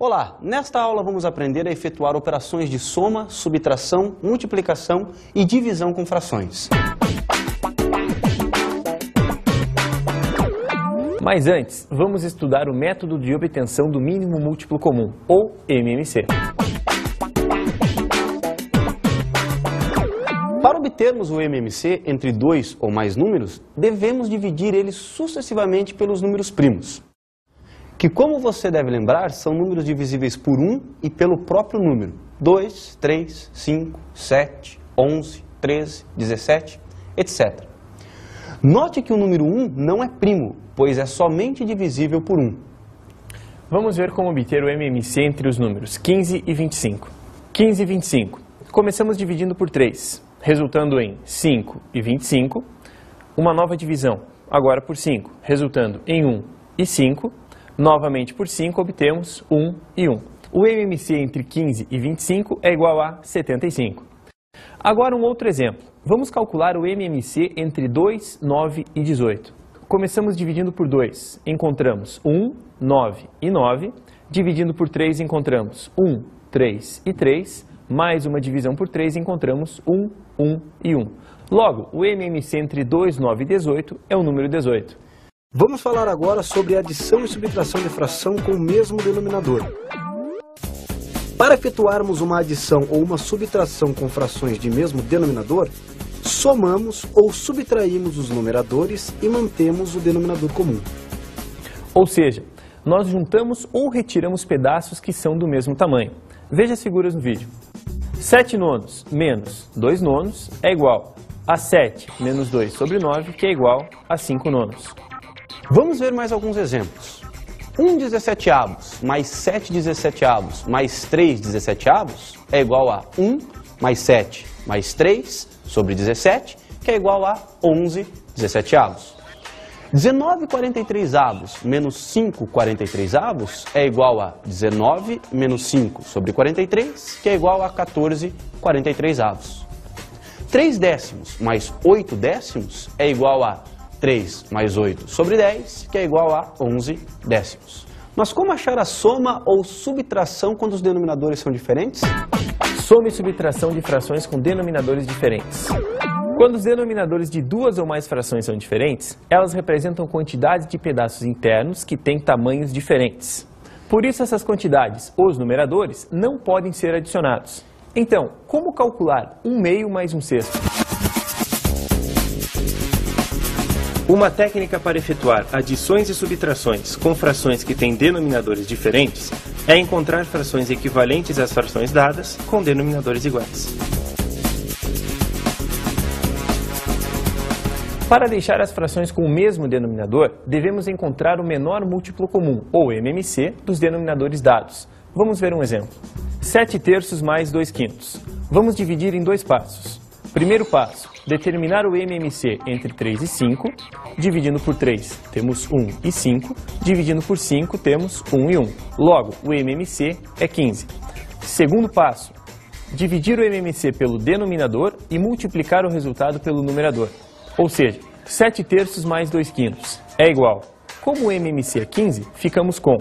Olá, nesta aula vamos aprender a efetuar operações de soma, subtração, multiplicação e divisão com frações. Mas antes, vamos estudar o método de obtenção do mínimo múltiplo comum, ou MMC. Para obtermos o MMC entre dois ou mais números, devemos dividir eles sucessivamente pelos números primos, que, como você deve lembrar, são números divisíveis por 1 e pelo próprio número. 2, 3, 5, 7, 11, 13, 17, etc. Note que o número 1 não é primo, pois é somente divisível por 1. Vamos ver como obter o MMC entre os números 15 e 25. 15 e 25. Começamos dividindo por 3, resultando em 5 e 25. Uma nova divisão, agora por 5, resultando em 1 e 5. Novamente por 5 obtemos 1 e 1. O MMC entre 15 e 25 é igual a 75. Agora um outro exemplo. Vamos calcular o MMC entre 2, 9 e 18. Começamos dividindo por 2. Encontramos 1, 9 e 9. Dividindo por 3 encontramos 1, 3 e 3. Mais uma divisão por 3 encontramos 1, 1 e 1. Logo, o MMC entre 2, 9 e 18 é o número 18. Vamos falar agora sobre adição e subtração de fração com o mesmo denominador. Para efetuarmos uma adição ou uma subtração com frações de mesmo denominador, somamos ou subtraímos os numeradores e mantemos o denominador comum. Ou seja, nós juntamos ou retiramos pedaços que são do mesmo tamanho. Veja as figuras no vídeo. 7 nonos menos 2 nonos é igual a 7 menos 2 sobre 9, que é igual a 5 nonos. Vamos ver mais alguns exemplos. 1 17avos mais 7 17avos mais 3 17avos é igual a 1 mais 7 mais 3 sobre 17, que é igual a 11 17avos. 19 43avos menos 5 43avos é igual a 19 menos 5 sobre 43, que é igual a 14 43avos. 3 décimos mais 8 décimos é igual a 3 mais 8 sobre 10, que é igual a 11 décimos. Mas como achar a soma ou subtração quando os denominadores são diferentes? Soma e subtração de frações com denominadores diferentes. Quando os denominadores de duas ou mais frações são diferentes, elas representam quantidades de pedaços internos que têm tamanhos diferentes. Por isso, essas quantidades, os numeradores, não podem ser adicionados. Então, como calcular 1/2 mais 1/6? Uma técnica para efetuar adições e subtrações com frações que têm denominadores diferentes é encontrar frações equivalentes às frações dadas com denominadores iguais. Para deixar as frações com o mesmo denominador, devemos encontrar o menor múltiplo comum, ou MMC, dos denominadores dados. Vamos ver um exemplo. 7 terços mais 2 quintos. Vamos dividir em dois passos. Primeiro passo, determinar o MMC entre 3 e 5. Dividindo por 3, temos 1 e 5. Dividindo por 5, temos 1 e 1. Logo, o MMC é 15. Segundo passo, dividir o MMC pelo denominador e multiplicar o resultado pelo numerador. Ou seja, 7 terços mais 2 quintos é igual. Como o MMC é 15, ficamos com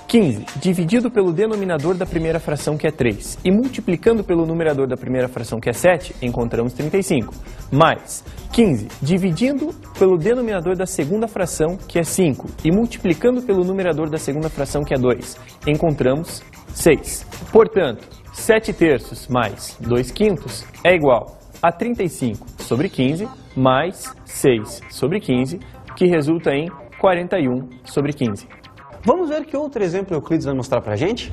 15 dividido pelo denominador da primeira fração, que é 3, e multiplicando pelo numerador da primeira fração, que é 7, encontramos 35, mais 15 dividindo pelo denominador da segunda fração, que é 5, e multiplicando pelo numerador da segunda fração, que é 2, encontramos 6. Portanto, 7 terços mais 2 quintos é igual a 35 sobre 15, mais 6 sobre 15, que resulta em 41 sobre 15. Vamos ver que outro exemplo Euclides vai mostrar pra gente?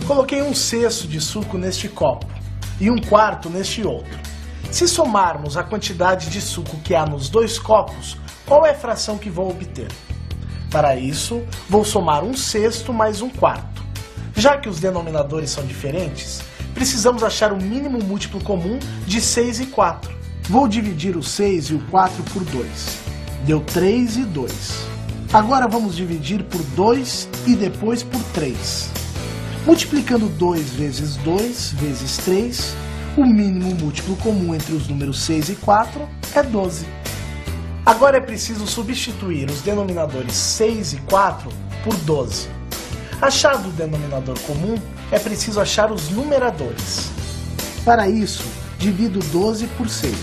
Coloquei 1/6 de suco neste copo e 1/4 neste outro. Se somarmos a quantidade de suco que há nos dois copos, qual é a fração que vou obter? Para isso, vou somar 1/6 mais 1/4. Já que os denominadores são diferentes, precisamos achar o mínimo múltiplo comum de 6 e 4. Vou dividir o 6 e o 4 por 2. Deu 3 e 2. Agora vamos dividir por 2 e depois por 3. Multiplicando 2 vezes 2 vezes 3, o mínimo múltiplo comum entre os números 6 e 4 é 12. Agora é preciso substituir os denominadores 6 e 4 por 12. Achado o denominador comum, é preciso achar os numeradores. Para isso, divido 12 por 6.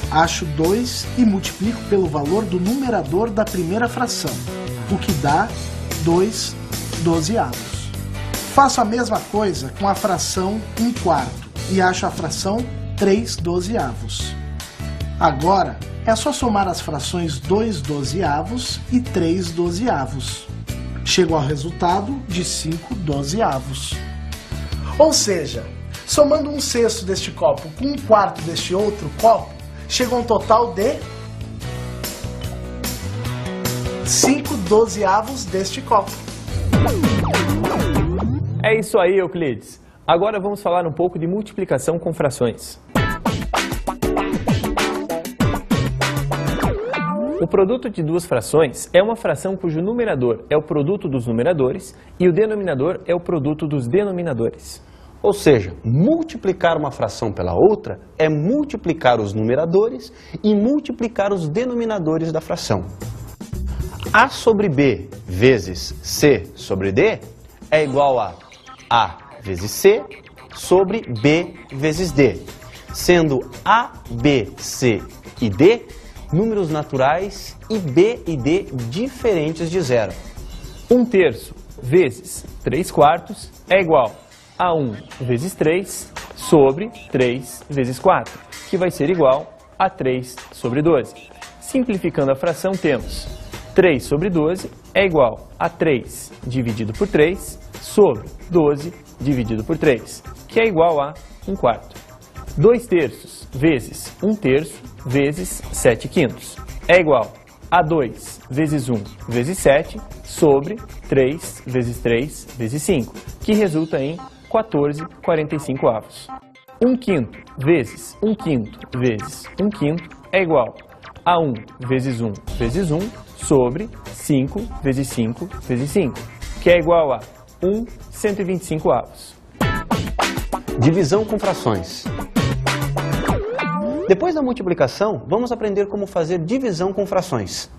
Acho 2 e multiplico pelo valor do numerador da primeira fração, o que dá 2 dozeavos. Faço a mesma coisa com a fração 1/4 e acho a fração 3 dozeavos. Agora, é só somar as frações 2 dozeavos e 3 dozeavos. Chego ao resultado de 5 dozeavos. Ou seja, somando 1/6 deste copo com 1/4 deste outro copo, chega a um total de 5 dozeavos deste copo. É isso aí, Euclides. Agora vamos falar um pouco de multiplicação com frações. O produto de duas frações é uma fração cujo numerador é o produto dos numeradores e o denominador é o produto dos denominadores. Ou seja, multiplicar uma fração pela outra é multiplicar os numeradores e multiplicar os denominadores da fração. A sobre B vezes C sobre D é igual a A vezes C sobre B vezes D, sendo A, B, C e D números naturais e B e D diferentes de zero. 1/3 vezes 3/4 é igual a 1 vezes 3 sobre 3 vezes 4, que vai ser igual a 3 sobre 12. Simplificando a fração, temos 3 sobre 12 é igual a 3 dividido por 3 sobre 12 dividido por 3, que é igual a 1/4. 2/3 vezes 1/3 vezes 7/5 é igual a 2 vezes 1 vezes 7 sobre 3 vezes 3 vezes 5, que resulta em 14/45. 1/5 vezes 1/5 vezes 1/5 é igual a 1 vezes 1 vezes 1 sobre 5 vezes 5 vezes 5, que é igual a 1/125. Divisão com frações. Depois da multiplicação, vamos aprender como fazer divisão com frações.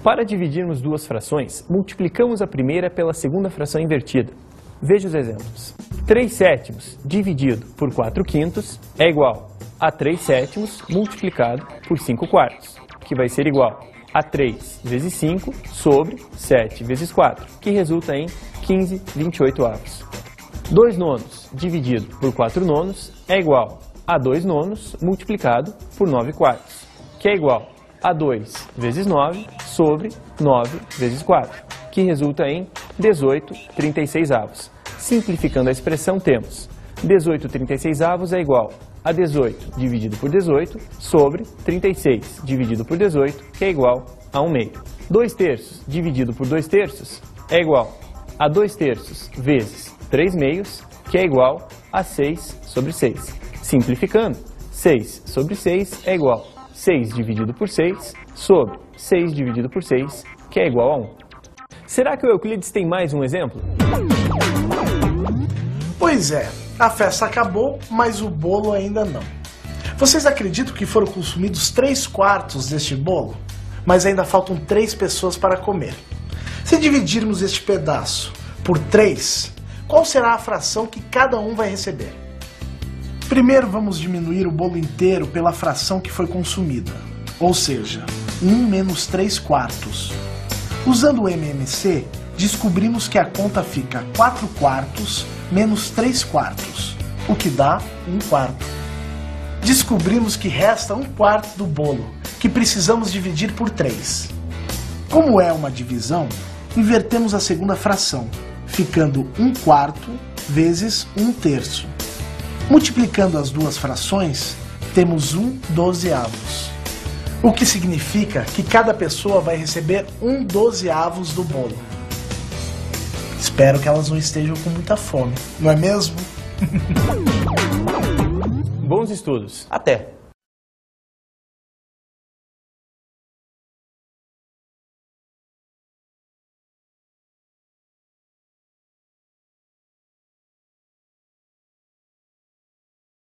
Para dividirmos duas frações, multiplicamos a primeira pela segunda fração invertida. Veja os exemplos. 3/7 dividido por 4/5 é igual a 3/7 multiplicado por 5/4, que vai ser igual a 3 vezes 5 sobre 7 vezes 4, que resulta em 15/28. 2/9 dividido por 4/9 é igual a 2/9 multiplicado por 9/4, que é igual a 2 vezes 9 sobre 9 vezes 4, que resulta em 18/36. Simplificando a expressão, temos 18/36 é igual a 18 dividido por 18 sobre 36 dividido por 18, que é igual a 1/2. 2/3 dividido por 2/3 é igual a 2/3 vezes 3/2, que é igual a 6 sobre 6. Simplificando, 6 sobre 6 é igual a 6 dividido por 6 sobre 6 dividido por 6, que é igual a 1. Será que o Euclides tem mais um exemplo? Pois é, a festa acabou, mas o bolo ainda não. Vocês acreditam que foram consumidos 3/4 deste bolo? Mas ainda faltam 3 pessoas para comer. Se dividirmos este pedaço por 3, qual será a fração que cada um vai receber? Primeiro vamos diminuir o bolo inteiro pela fração que foi consumida, ou seja, 1 menos 3/4. Usando o MMC, descobrimos que a conta fica 4/4 menos 3/4, o que dá 1/4. Descobrimos que resta 1/4 do bolo, que precisamos dividir por 3. Como é uma divisão, invertemos a segunda fração, ficando 1/4 vezes 1/3. Multiplicando as duas frações, temos 1/12, o que significa que cada pessoa vai receber 1/12 do bolo. Espero que elas não estejam com muita fome, não é mesmo? Bons estudos! Até!